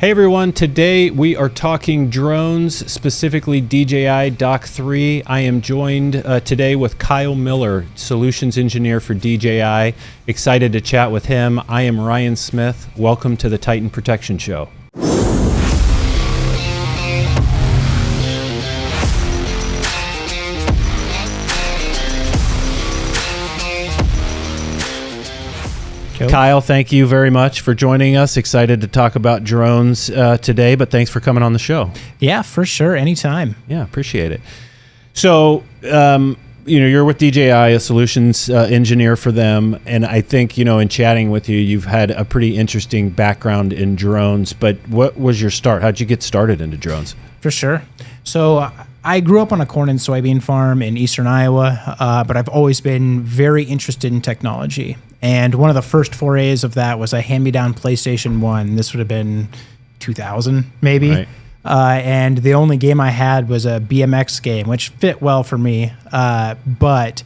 Hey everyone, today we are talking drones, specifically DJI Dock 3. I am joined today with Kyle Miller, Solutions Engineer for DJI. Excited to chat with him. I am Ryan Smith. Welcome to the Titan Protection Show. Cool. Kyle, thank you very much for joining us. Excited to talk about drones today, but thanks for coming on the show. Yeah, for sure. Anytime. Yeah, appreciate it. So, you're with DJI, a solutions engineer for them, and I think, in chatting with you, you've had a pretty interesting background in drones, but what was your start? How'd you get started into drones? For sure. So I grew up on a corn and soybean farm in eastern Iowa, but I've always been very interested in technology. And one of the first forays of that was a hand-me-down PlayStation 1. This would have been 2000, maybe. Right. And the only game I had was a BMX game, which fit well for me. But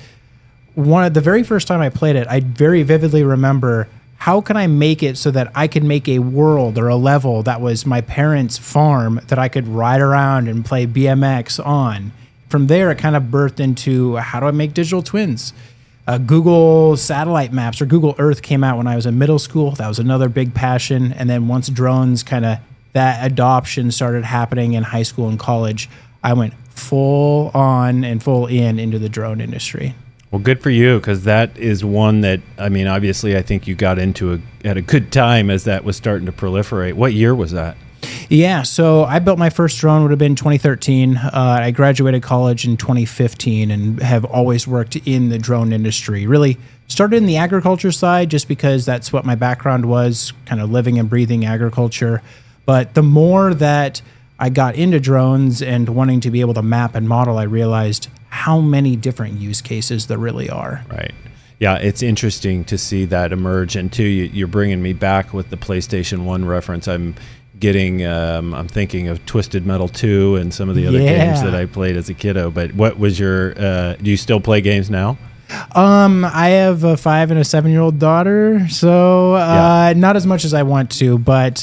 the very first time I played it, I very vividly remember, how can I make it so that I could make a world or a level that was my parents' farm that I could ride around and play BMX on? From there, it kind of birthed into, how do I make digital twins? Google satellite maps or Google Earth came out when I was in middle school. That was another big passion. And then once drones that adoption started happening in high school and college, I went full on and full into the drone industry. Well, good for you, because that is one that, obviously I think you got into at a good time as that was starting to proliferate. What year was that? Yeah, so I built my first drone, would have been 2013. I graduated college in 2015 and have always worked in the drone industry. Really started in the agriculture side just because that's what my background was, kind of living and breathing agriculture. But the more that I got into drones and wanting to be able to map and model, I realized how many different use cases there really are. Right. Yeah, it's interesting to see that emerge. And too, you're bringing me back with the PlayStation 1 reference. I'm thinking of Twisted Metal 2 and some of the other games that I played as a kiddo. But what was your, do you still play games now? I have a 5 and a 7-year-old daughter, so not as much as I want to, but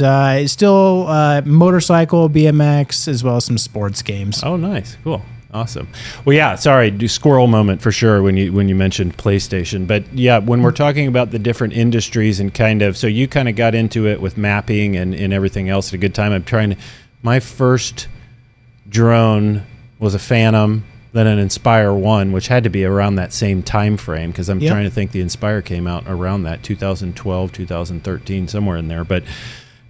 still motorcycle, BMX, as well as some sports games. Oh, nice. Cool. Awesome. Well, yeah, sorry, squirrel moment for sure when you mentioned PlayStation. But yeah, when we're talking about the different industries and so you kind of got into it with mapping and everything else at a good time. My first drone was a Phantom, then an Inspire 1, which had to be around that same time frame, because I'm trying to think the Inspire came out around that 2012, 2013, somewhere in there. But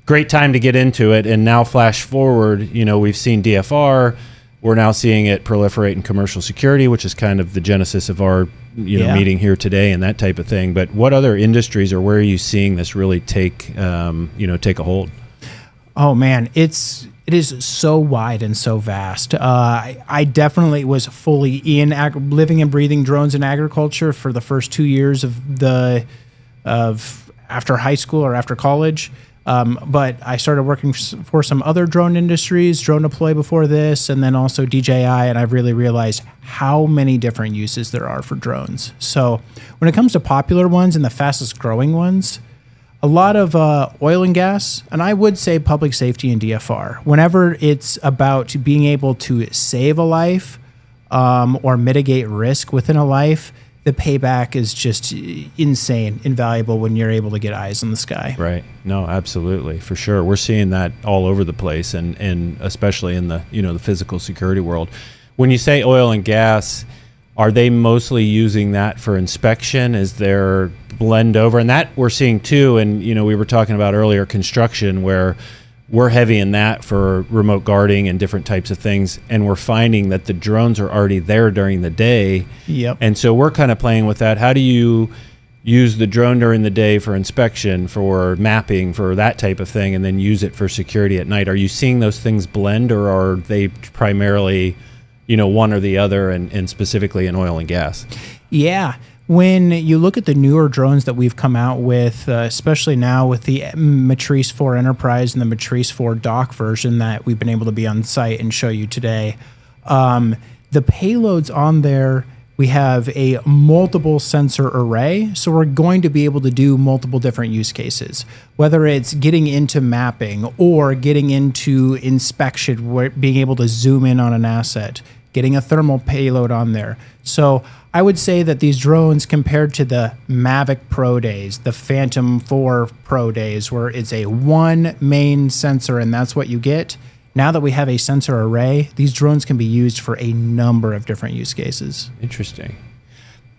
great time to get into it. And now flash forward, we've seen DFR. We're now seeing it proliferate in commercial security, which is kind of the genesis of our meeting here today and that type of thing. But what other industries, or where are you seeing this really take a hold? Oh man, it is so wide and so vast. I definitely was fully in living and breathing drones in agriculture for the first 2 years of after high school or after college. But I started working for some other drone industries, Drone Deploy before this, and then also DJI, and I've really realized how many different uses there are for drones. So when it comes to popular ones and the fastest growing ones, a lot of oil and gas, and I would say public safety and DFR. Whenever it's about being able to save a life or mitigate risk within a life, the payback is just insane, invaluable when you're able to get eyes on the sky. Right. No, absolutely, for sure. We're seeing that all over the place, and especially in the the physical security world. When you say oil and gas, are they mostly using that for inspection? Is there blend over? And that we're seeing too. And we were talking about earlier construction, where we're heavy in that for remote guarding and different types of things. And we're finding that the drones are already there during the day. Yep. And so we're kind of playing with that. How do you use the drone during the day for inspection, for mapping, for that type of thing, and then use it for security at night? Are you seeing those things blend, or are they primarily, one or the other, and specifically in oil and gas? Yeah. When you look at the newer drones that we've come out with, especially now with the Matrice 4 Enterprise and the Matrice 4 Dock version that we've been able to be on site and show you today, the payloads on there We have a multiple sensor array, so we're going to be able to do multiple different use cases, whether it's getting into mapping or getting into inspection, being able to zoom in on an asset, getting a thermal payload on there. So I would say that these drones, compared to the Mavic Pro days, the Phantom 4 Pro days, where it's a one main sensor and that's what you get, now that we have a sensor array, these drones can be used for a number of different use cases. Interesting.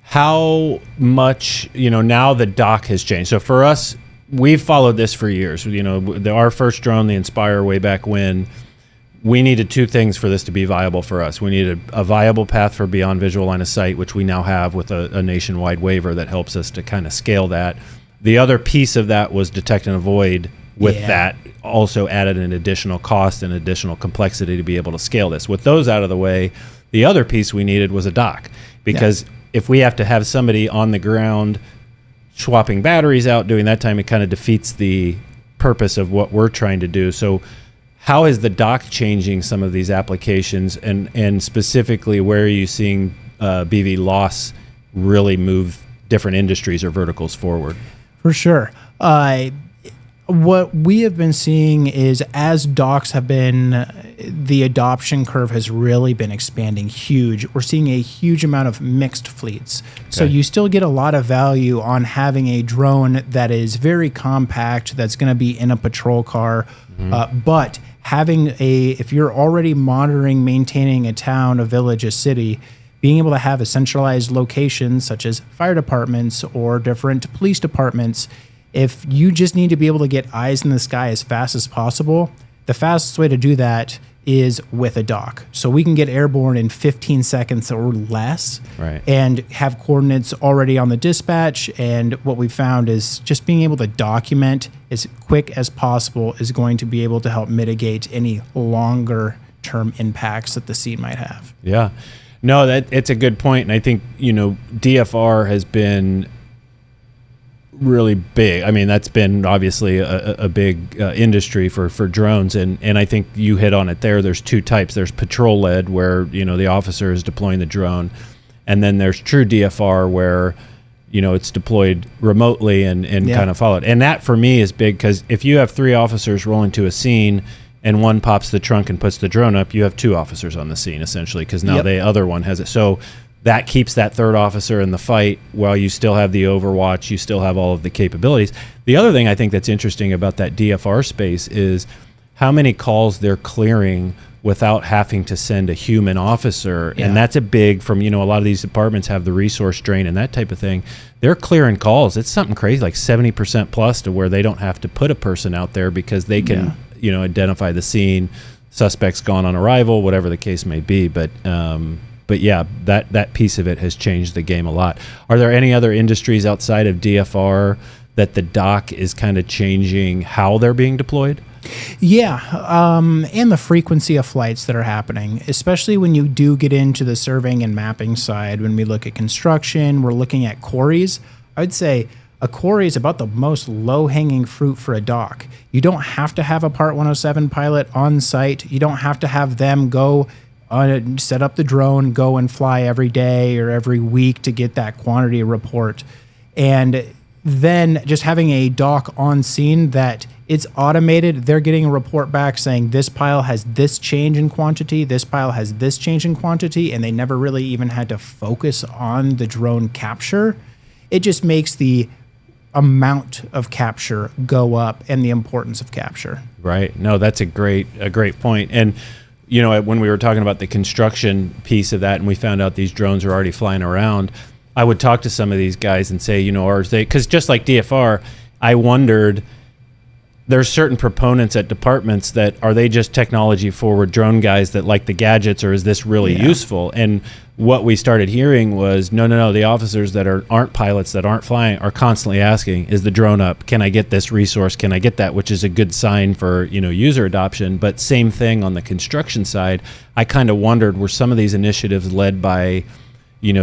How much, now the dock has changed. So for us, we've followed this for years. Our first drone, the Inspire, way back when, we needed two things for this to be viable for us. We needed a viable path for beyond visual line of sight, which we now have with a nationwide waiver that helps us to kind of scale that. The other piece of that was detect and avoid. With that, also added an additional cost and additional complexity to be able to scale this. With those out of the way, the other piece we needed was a dock. Because if we have to have somebody on the ground swapping batteries out, doing that time, it kind of defeats the purpose of what we're trying to do. So how is the dock changing some of these applications, and specifically where are you seeing BV loss really move different industries or verticals forward? For sure. What we have been seeing is, as docks have been, the adoption curve has really been expanding huge. We're seeing a huge amount of mixed fleets. Okay. So you still get a lot of value on having a drone that is very compact, that's going to be in a patrol car, but having if you're already monitoring, maintaining a town, a village, a city, being able to have a centralized location such as fire departments or different police departments, if you just need to be able to get eyes in the sky as fast as possible, the fastest way to do that is with a dock. So we can get airborne in 15 seconds or less, right, and have coordinates already on the dispatch. And what we found is just being able to document as quick as possible is going to be able to help mitigate any longer term impacts that the scene might have. Yeah. No, it's a good point. And I think, DFR has been really big. I mean, that's been obviously a big industry for drones, and I think you hit on it there. There's two types. There's patrol led, where the officer is deploying the drone, and then there's true DFR, where it's deployed remotely and kind of followed. And that for me is big, because if you have three officers rolling to a scene and one pops the trunk and puts the drone up, you have two officers on the scene essentially, because now the other one has it. So that keeps that third officer in the fight while you still have the overwatch, you still have all of the capabilities. The other thing I think that's interesting about that DFR space is how many calls they're clearing without having to send a human officer. And that's a big, from, a lot of these departments have the resource drain and that type of thing. They're clearing calls. It's something crazy, like 70% plus, to where they don't have to put a person out there because they can, identify the scene, suspect's gone on arrival, whatever the case may be. But yeah, that piece of it has changed the game a lot. Are there any other industries outside of DFR that the dock is kind of changing how they're being deployed? Yeah, and the frequency of flights that are happening, especially when you do get into the surveying and mapping side. When we look at construction, we're looking at quarries. I would say a quarry is about the most low-hanging fruit for a dock. You don't have to have a Part 107 pilot on site. You don't have to have them go set up the drone, go and fly every day or every week to get that quantity report. And then just having a dock on scene that it's automated, they're getting a report back saying this pile has this change in quantity, this pile has this change in quantity, and they never really even had to focus on the drone capture. It just makes the amount of capture go up and the importance of capture. Right. No, that's a great point. And when we were talking about the construction piece of that, and we found out these drones are already flying around, I would talk to some of these guys and say, are they, because just like DFR, I wondered, there's certain proponents at departments that, are they just technology forward drone guys that like the gadgets, or is this really useful? And what we started hearing was, no, the officers that aren't pilots, that aren't flying, are constantly asking, is the drone up? Can I get this resource? Can I get that? Which is a good sign for, user adoption. But same thing on the construction side. I kind of wondered, were some of these initiatives led by,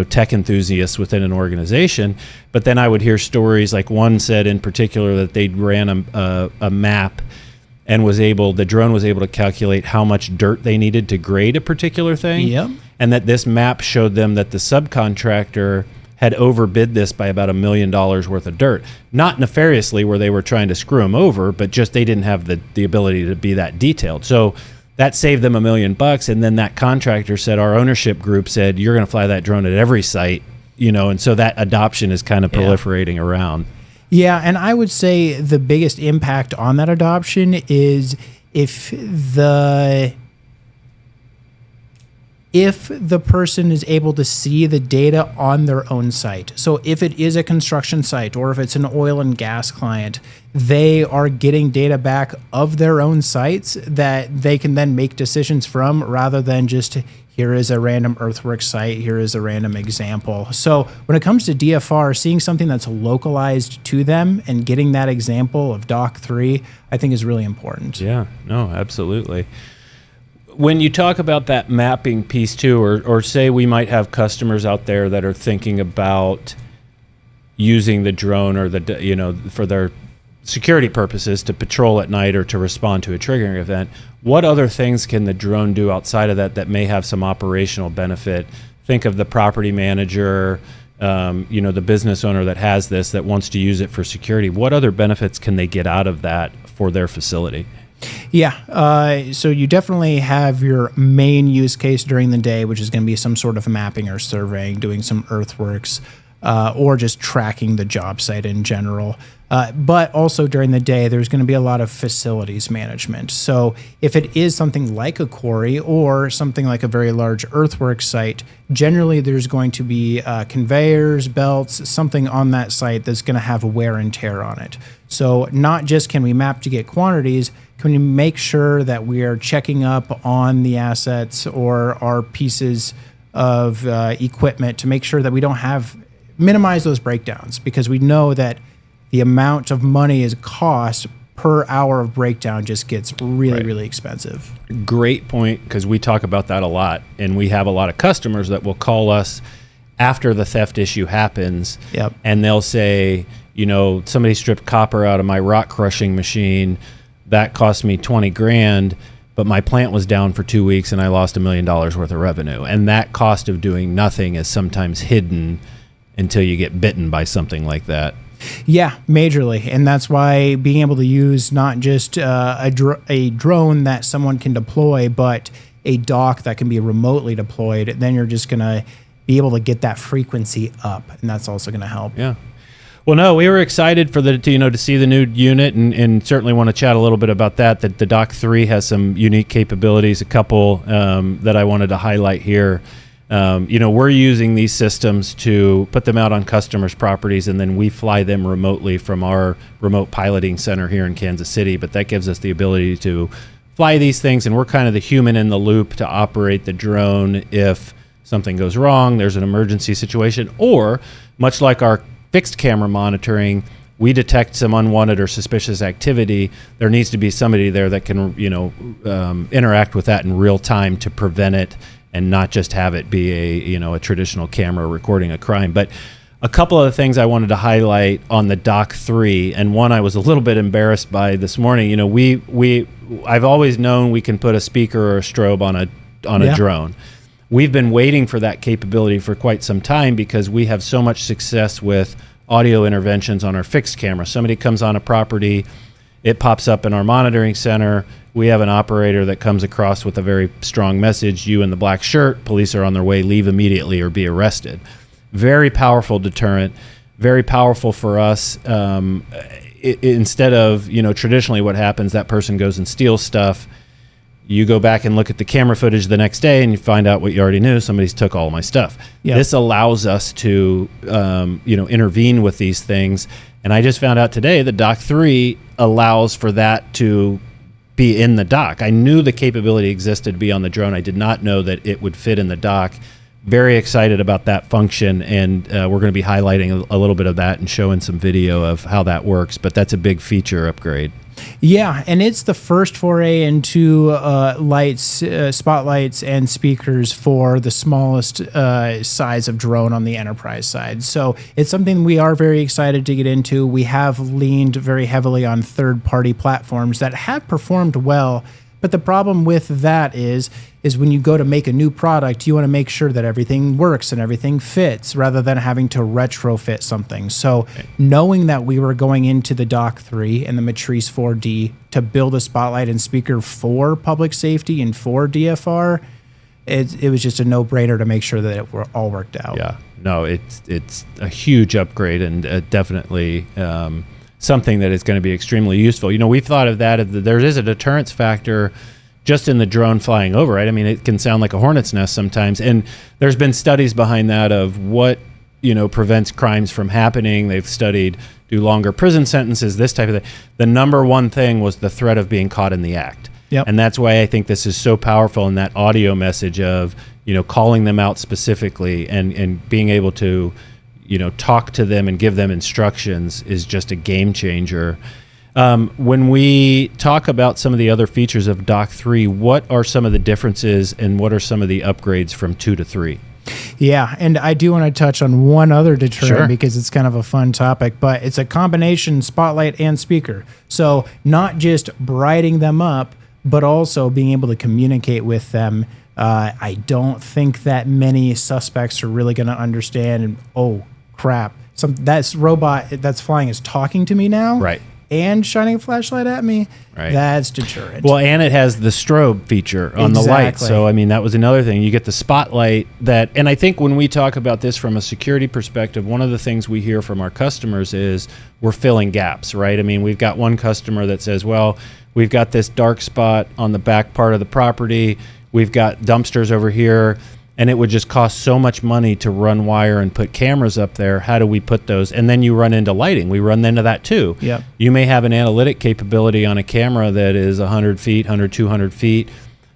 tech enthusiasts within an organization? But then I would hear stories, like one said in particular that they'd ran a map, and the drone was able to calculate how much dirt they needed to grade a particular thing. Yep. And that this map showed them that the subcontractor had overbid this by about $1 million worth of dirt. Not nefariously where they were trying to screw them over, but just they didn't have the ability to be that detailed. So that saved them $1 million. And then that contractor said, our ownership group said, you're going to fly that drone at every site, and so that adoption is kind of proliferating around. Yeah, and I would say the biggest impact on that adoption is if the person is able to see the data on their own site. So if it is a construction site or if it's an oil and gas client, they are getting data back of their own sites that they can then make decisions from, rather than just, here is a random earthwork site, here is a random example. So when it comes to DFR, seeing something that's localized to them and getting that example of Dock 3, I think is really important. Yeah, no, absolutely. When you talk about that mapping piece too, or say we might have customers out there that are thinking about using the drone or for their security purposes to patrol at night or to respond to a triggering event, what other things can the drone do outside of that may have some operational benefit? Think of the property manager, the business owner that has this, that wants to use it for security. What other benefits can they get out of that for their facility? Yeah, so you definitely have your main use case during the day, which is going to be some sort of mapping or surveying, doing some earthworks, or just tracking the job site in general. But also during the day, there's going to be a lot of facilities management. So if it is something like a quarry or something like a very large earthwork site, generally there's going to be conveyors, belts, something on that site that's going to have wear and tear on it. So not just can we map to get quantities, can we make sure that we are checking up on the assets or our pieces of equipment to make sure that we don't minimize those breakdowns, because we know that the amount of money is cost per hour of breakdown just gets really expensive. Great point, because we talk about that a lot, and we have a lot of customers that will call us after the theft issue happens. Yep. And they'll say, somebody stripped copper out of my rock crushing machine. That cost me 20 grand, but my plant was down for 2 weeks and I lost $1 million worth of revenue. And that cost of doing nothing is sometimes hidden until you get bitten by something like that. Yeah, majorly. And that's why being able to use not just a drone that someone can deploy, but a dock that can be remotely deployed, then you're just going to be able to get that frequency up. And that's also going to help. Yeah. Well, no, we were excited to see the new unit, and certainly want to chat a little bit about that. That the Dock 3 has some unique capabilities, a couple that I wanted to highlight here. We're using these systems to put them out on customers' properties, and then we fly them remotely from our remote piloting center here in Kansas City. But that gives us the ability to fly these things, and we're kind of the human in the loop to operate the drone if something goes wrong, there's an emergency situation, or much like our fixed camera monitoring, we detect some unwanted or suspicious activity. There needs to be somebody there that can, interact with that in real time to prevent it, and not just have it be a traditional camera recording a crime. But a couple of the things I wanted to highlight on the Dock 3, and one I was a little bit embarrassed by this morning. I've always known we can put a speaker or a strobe on a drone. We've been waiting for that capability for quite some time because we have so much success with audio interventions on our fixed camera. Somebody comes on a property, it pops up in our monitoring center. We have an operator that comes across with a very strong message: you in the black shirt, police are on their way, leave immediately or be arrested. Very powerful deterrent, very powerful for us. Instead of, traditionally what happens, that person goes and steals stuff. You go back and look at the camera footage the next day and you find out what you already knew: somebody's took all my stuff. Yep. This allows us to, intervene with these things. And I just found out today that Dock 3 allows for that to be in the dock. I knew the capability existed to be on the drone. I did not know that it would fit in the dock. Very excited about that function, and we're going to be highlighting a little bit of that and showing some video of how that works. But that's a big feature upgrade. Yeah, and it's the first foray into lights, spotlights, and speakers for the smallest size of drone on the enterprise side. So it's something we are very excited to get into. We have leaned very heavily on third-party platforms that have performed well. But the problem with that is when you go to make a new product, you want to make sure that everything works and everything fits rather than having to retrofit something. So knowing that we were going into the Dock 3 and the Matrice 4D to build a spotlight and speaker for public safety and for DFR, it was just a no-brainer to make sure that it all worked out. Yeah, no, it's a huge upgrade and definitely something that is going to be extremely useful. You know, we've thought of that. There is a deterrence factor just in the drone flying over, right? I mean, it can sound like a hornet's nest sometimes. And there's been studies behind that of what, prevents crimes from happening. They've studied, do longer prison sentences, this type of thing. The number one thing was the threat of being caught in the act. Yep. And that's why I think this is so powerful in that audio message of, calling them out specifically and being able to, talk to them and give them instructions is just a game changer. When we talk about some of the other features of Dock 3, what are some of the differences and what are some of the upgrades from 2 to 3? Yeah, and I do want to touch on one other deterrent Sure. because it's kind of a fun topic, but it's a combination spotlight and speaker. So not just brighting them up, but also being able to communicate with them. I don't think that many suspects are really going to understand, and oh, crap, that robot that's flying is talking to me now. Right. And shining a flashlight at me, Right. That's deterrent. Well, and it has the strobe feature on the light. So, I mean, that was another thing. You get the spotlight and I think when we talk about this from a security perspective, one of the things we hear from our customers is we're filling gaps, right? I mean, we've got one customer that says, well, we've got this dark spot on the back part of the property. We've got dumpsters over here. And it would just cost so much money to run wire and put cameras up there. How do we put those? And then you run into lighting. We run into that too. Yep. You may have an analytic capability on a camera that is 100 feet, 100, 200 feet.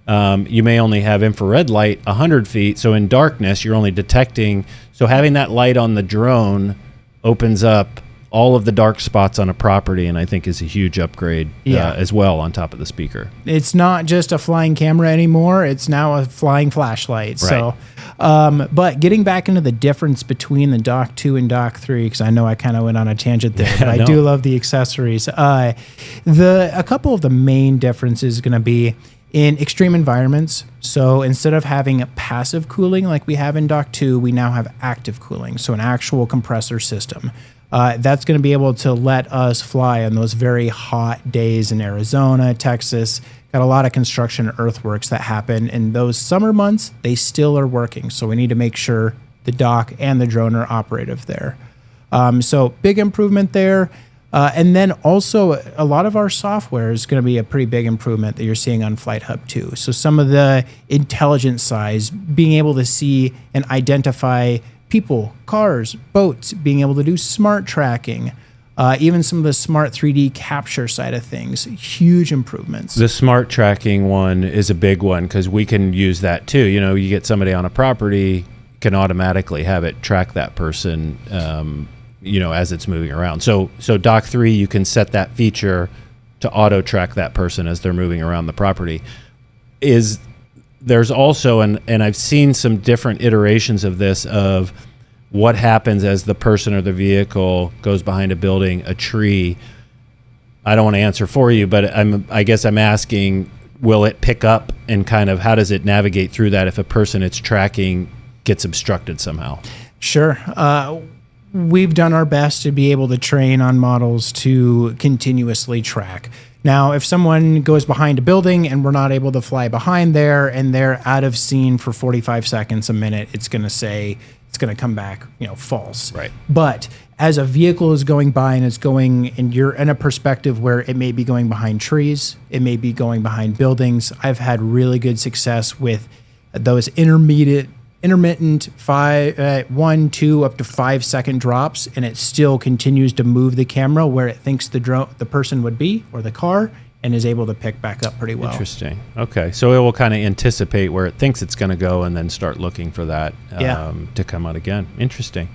You may only have infrared light 100 feet. So in darkness, you're only detecting. So having that light on the drone opens up all of the dark spots on a property, and I think is a huge upgrade as well on top of the speaker. It's not just a flying camera anymore. It's now a flying flashlight. Right. So, but getting back into the difference between the Dock 2 and Dock 3, because I know I kind of went on a tangent there, but I do love the accessories. A couple of the main differences is going to be in extreme environments. So instead of having passive cooling like we have in Dock 2, we now have active cooling, so an actual compressor system. That's going to be able to let us fly on those very hot days in Arizona, Texas. Got a lot of construction earthworks that happen in those summer months. They still are working, so we need to make sure the dock and the drone are operative there. So big improvement there. And then also a lot of our software is going to be a pretty big improvement that you're seeing on Flight Hub 2. So some of the intelligence size, being able to see and identify people, cars, boats, being able to do smart tracking, even some of the smart 3D capture side of things, huge improvements. The smart tracking one is a big one because we can use that too. You get somebody on a property, can automatically have it track that person, as it's moving around. So Dock 3, you can set that feature to auto track that person as they're moving around the property. There's also, and I've seen some different iterations of this, of what happens as the person or the vehicle goes behind a building, a tree. I don't want to answer for you, but I guess I'm asking, will it pick up and kind of how does it navigate through that if a person it's tracking gets obstructed somehow? Sure. We've done our best to be able to train on models to continuously track. Now, if someone goes behind a building and we're not able to fly behind there and they're out of scene for 45 seconds, a minute, it's going to come back, false. Right. But as a vehicle is going by and you're in a perspective where it may be going behind trees, it may be going behind buildings. I've had really good success with those intermittent 1, 2, up to 5 second drops, and it still continues to move the camera where it thinks the person would be, or the car, and is able to pick back up pretty well. Interesting. Okay, so it will kind of anticipate where it thinks it's going to go, and then start looking for that to come out again. Interesting.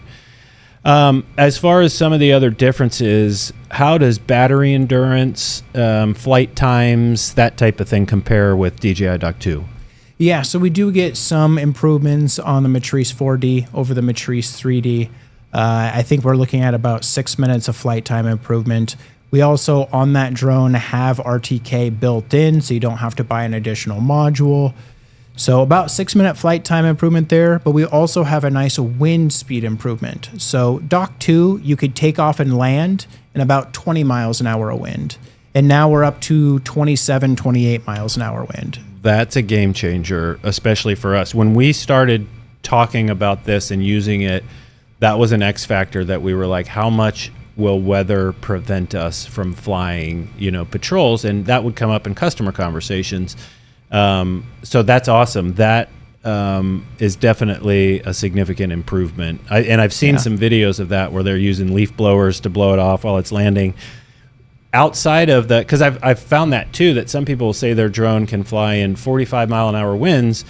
As far as some of the other differences, how does battery endurance, flight times, that type of thing compare with DJI Dock 2? Yeah, so we do get some improvements on the Matrice 4D over the Matrice 3D. I think we're looking at about 6 minutes of flight time improvement. We also, on that drone, have RTK built in, so you don't have to buy an additional module. So about 6 minute flight time improvement there, but we also have a nice wind speed improvement. So Dock 2, you could take off and land in about 20 miles an hour of wind. And now we're up to 27, 28 miles an hour wind. That's a game changer, especially for us. When we started talking about this and using it, that was an X factor that we were like, how much will weather prevent us from flying, patrols? And that would come up in customer conversations. So that's awesome. That is definitely a significant improvement. I've seen some videos of that where they're using leaf blowers to blow it off while it's landing. Outside of that, because I've found that too, that some people will say their drone can fly in 45 mile an hour winds,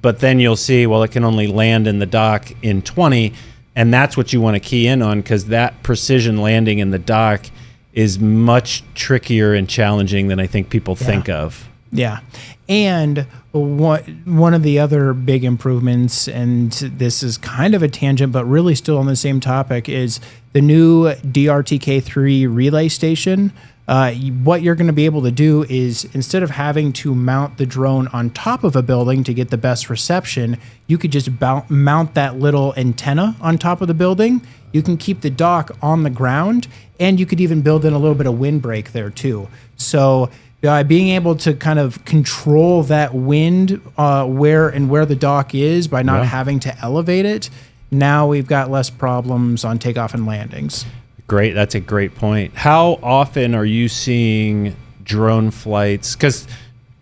but then you'll see, well, it can only land in the dock in 20, and that's what you want to key in on, because that precision landing in the dock is much trickier and challenging than I think people think of. Yeah. And one of the other big improvements, and this is kind of a tangent, but really still on the same topic, is the new DRTK3 relay station. What you're going to be able to do is, instead of having to mount the drone on top of a building to get the best reception, you could just mount that little antenna on top of the building. You can keep the dock on the ground, and you could even build in a little bit of windbreak there too. So being able to kind of control that wind where the dock is by not having to elevate it, now we've got less problems on takeoff and landings. Great. That's a great point. How often are you seeing drone flights?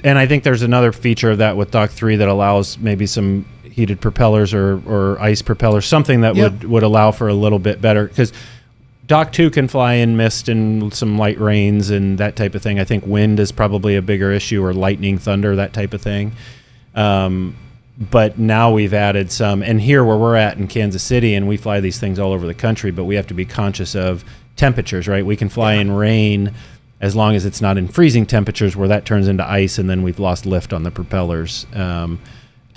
And I think there's another feature of that with Dock 3 that allows maybe some heated propellers or ice propellers, something that would allow for a little bit better, because Dock 2 can fly in mist and some light rains and that type of thing. I think wind is probably a bigger issue, or lightning, thunder, that type of thing. But now we've added some, and here where we're at in Kansas City, and we fly these things all over the country, but we have to be conscious of temperatures, right? We can fly in rain as long as it's not in freezing temperatures where that turns into ice, and then we've lost lift on the propellers. Talk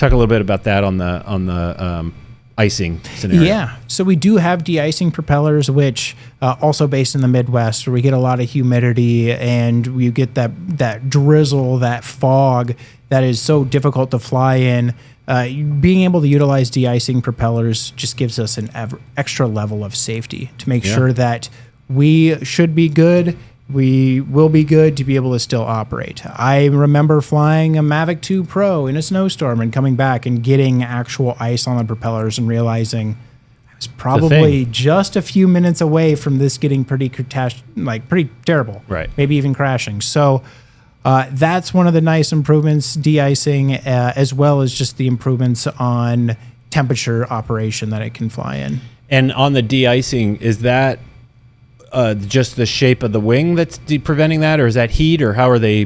a little bit about that on the icing scenario. Yeah, so we do have de-icing propellers, which also based in the Midwest, where we get a lot of humidity and we get that drizzle, that fog that is so difficult to fly in. Being able to utilize de-icing propellers just gives us an extra level of safety to make sure that we should be good. We will be good to be able to still operate. I remember flying a Mavic 2 Pro in a snowstorm and coming back and getting actual ice on the propellers and realizing I was probably just a few minutes away from this getting pretty terrible, right? Maybe even crashing. So that's one of the nice improvements, de-icing, as well as just the improvements on temperature operation that it can fly in. And on the de-icing, is that just the shape of the wing that's preventing that, or is that heat, or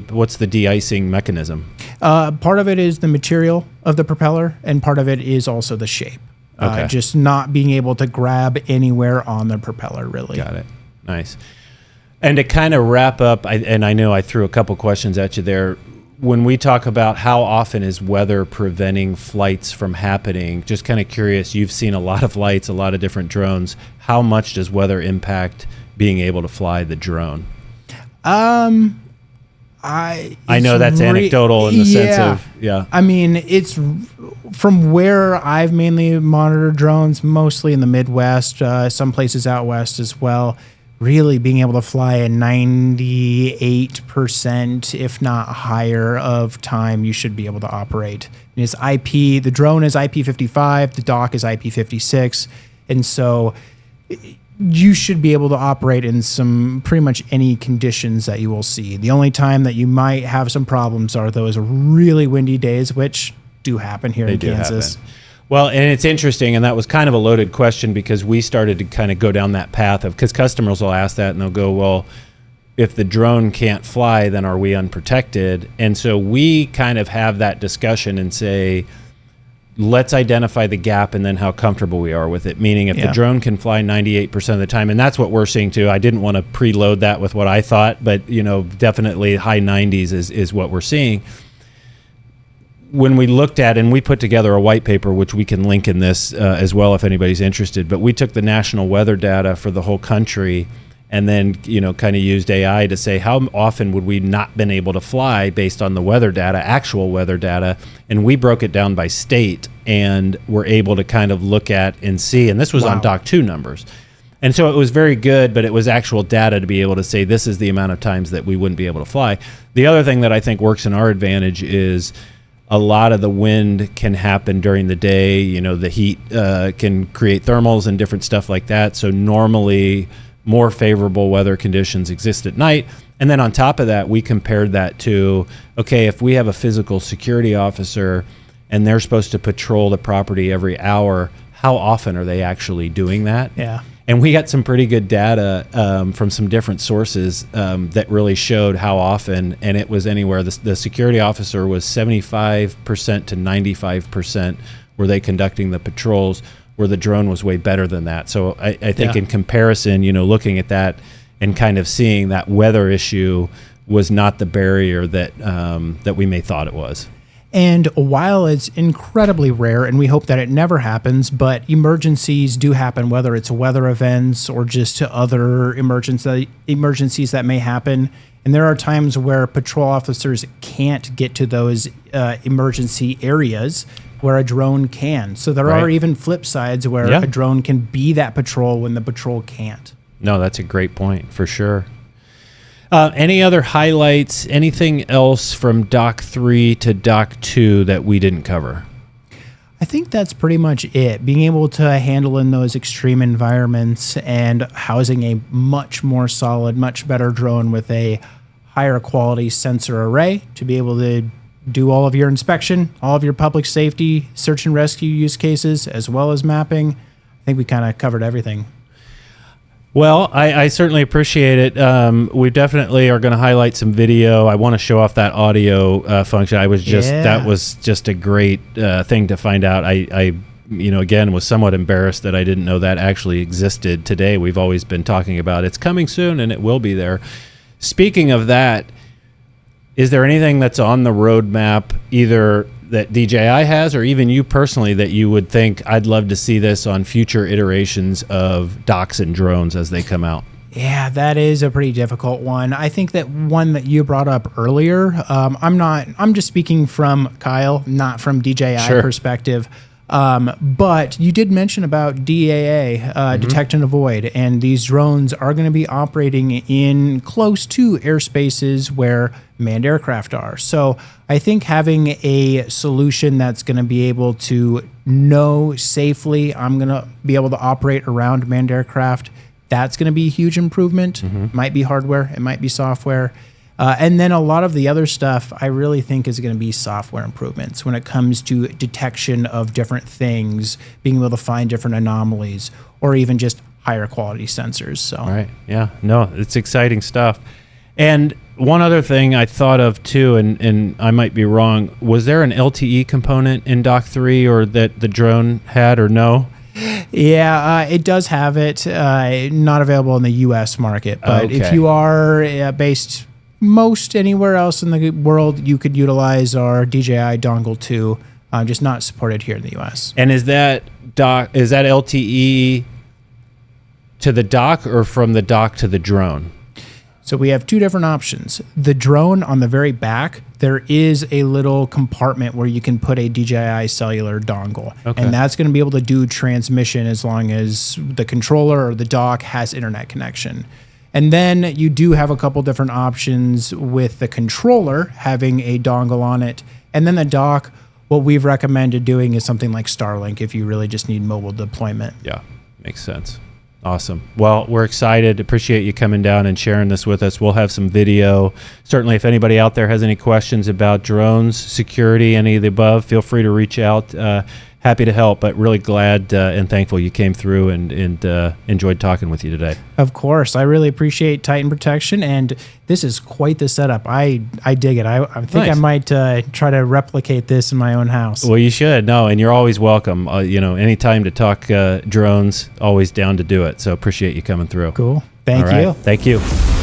what's the de-icing mechanism? Part of it is the material of the propeller, and part of it is also the shape. Okay. Just not being able to grab anywhere on the propeller, really. Got it. Nice. And to kind of wrap up, I know I threw a couple questions at you there. When we talk about how often is weather preventing flights from happening, just kind of curious, you've seen a lot of flights, a lot of different drones. How much does weather impact being able to fly the drone? I know that's anecdotal in the sense of, I mean, it's from where I've mainly monitored drones, mostly in the Midwest, some places out west as well. Really being able to fly a 98%, if not higher, of time you should be able to operate. And it's IP. The drone is IP55. The dock is IP56, and so you should be able to operate in some pretty much any conditions that you will see. The only time that you might have some problems are those really windy days, which do happen here in Kansas. Happen. Well, and it's interesting, and that was kind of a loaded question because we started to kind of go down that path of, because customers will ask that and they'll go, well, if the drone can't fly, then are we unprotected? And so we kind of have that discussion and say, let's identify the gap and then how comfortable we are with it. Meaning if the drone can fly 98% of the time, and that's what we're seeing too. I didn't want to preload that with what I thought, but definitely high 90s is what we're seeing. When we looked at, and we put together a white paper, which we can link in this as well if anybody's interested, but we took the national weather data for the whole country and then, kind of used AI to say how often would we not been able to fly based on the weather data, actual weather data, and we broke it down by state and were able to kind of look at and see, and this was on Dock 2 numbers. And so it was very good, but it was actual data to be able to say this is the amount of times that we wouldn't be able to fly. The other thing that I think works in our advantage is a lot of the wind can happen during the day. The heat can create thermals and different stuff like that. So normally more favorable weather conditions exist at night. And then on top of that, we compared that to, okay, if we have a physical security officer and they're supposed to patrol the property every hour, how often are they actually doing that? Yeah. And we got some pretty good data from some different sources that really showed how often, and it was anywhere. The security officer was 75% to 95% were they conducting the patrols, where the drone was way better than that. So I think in comparison, looking at that and kind of seeing that weather issue was not the barrier that we may thought it was. And while it's incredibly rare, and we hope that it never happens, but emergencies do happen, whether it's weather events or just other emergencies that may happen. And there are times where patrol officers can't get to those emergency areas where a drone can. So there are even flip sides where a drone can be that patrol when the patrol can't. No, that's a great point for sure. Any other highlights, anything else from Dock 3 to Dock 2 that we didn't cover? I think that's pretty much it. Being able to handle in those extreme environments and housing a much more solid, much better drone with a higher quality sensor array to be able to do all of your inspection, all of your public safety, search and rescue use cases, as well as mapping. I think we kind of covered everything. Well, I certainly appreciate it. We definitely are going to highlight some video. I want to show off that audio function. That was just a great thing to find out. I again, was somewhat embarrassed that I didn't know that actually existed today. We've always been talking about it's coming soon and it will be there. Speaking of that, is there anything that's on the roadmap, either that DJI has or even you personally, that you would think I'd love to see this on future iterations of docks and drones as they come out? Yeah, that is a pretty difficult one. I think that one that you brought up earlier, I'm just speaking from Kyle, not from DJI perspective. But you did mention about DAA, detect and avoid, and these drones are going to be operating in close to airspaces where manned aircraft are. So I think having a solution that's going to be able to know safely, I'm going to be able to operate around manned aircraft, that's going to be a huge improvement. Might be hardware, it might be software. And then a lot of the other stuff I really think is going to be software improvements when it comes to detection of different things, being able to find different anomalies, or even just higher quality sensors. So right, yeah, no, it's exciting stuff. And one other thing I thought of too, and I might be wrong, was there an LTE component in Dock 3 or that the drone had, or no? Yeah, it does have it. Not available in the U.S. market, but if you are based most anywhere else in the world, you could utilize our DJI Dongle 2, just not supported here in the U.S. And is that LTE to the dock or from the dock to the drone? So we have two different options. The drone, on the very back, there is a little compartment where you can put a DJI cellular dongle. And that's going to be able to do transmission as long as the controller or the dock has internet connection. And then you do have a couple different options with the controller having a dongle on it. And then the dock, what we've recommended doing is something like Starlink if you really just need mobile deployment. Yeah, makes sense. Awesome. Well, we're excited. Appreciate you coming down and sharing this with us. We'll have some video. Certainly, if anybody out there has any questions about drones, security, any of the above, feel free to reach out. happy to help, but really glad and thankful you came through and enjoyed talking with you today. Of course. I really appreciate Titan Protection, and this is quite the setup. I dig it. I think Nice. I might try to replicate this in my own house. Well, you should. No, and you're always welcome. Anytime to talk drones, always down to do it. So appreciate you coming through. Cool. Thank All right. you. Thank you.